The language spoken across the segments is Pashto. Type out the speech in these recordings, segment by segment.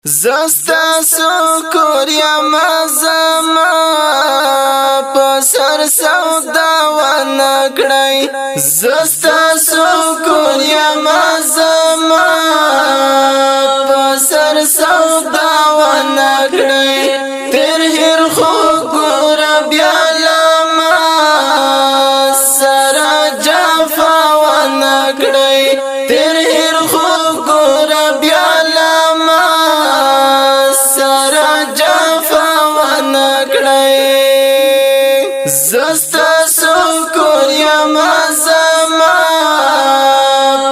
زستا سکور یا مزما پسر سودا ونکڑی زستا سکور یا مزما پسر سودا ونکڑی تیر هر خو گور بیالما سر جفا ونکڑی تیر هر خو گور بیالما زستا سکور یا مزما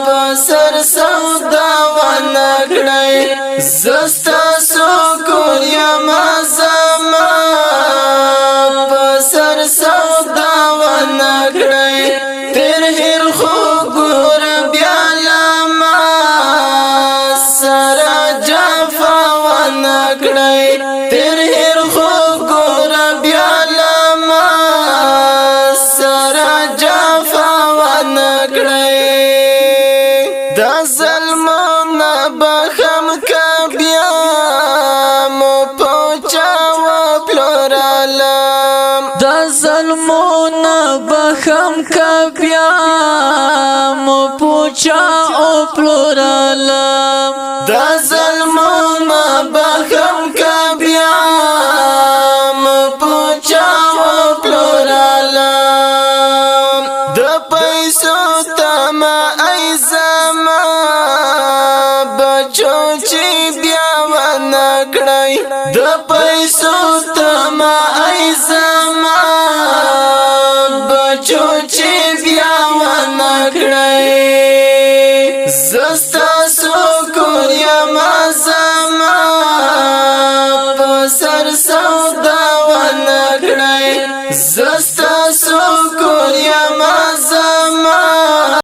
پسر سودا ونکڑی زستا سکور یا مزما پسر سودا ونکڑی تیر هر خو گور بیالما سر جفا ونکڑی تیر هر خو گور بیالما دا ظلمون بخم کبیا مو پوچا و پلورالم دا ظلمون بخم کبیا مو پوچا او پلورالم دا ظلمون بخم کبیا مو پوچا و پلورالم دا پیسو تما ایزما بچو چی بیا ونکڑی دا پیسو تما ایزما بچو چی بیا ونکڑی زستا سکور یا مزما پسر سودا ونکڑی زستا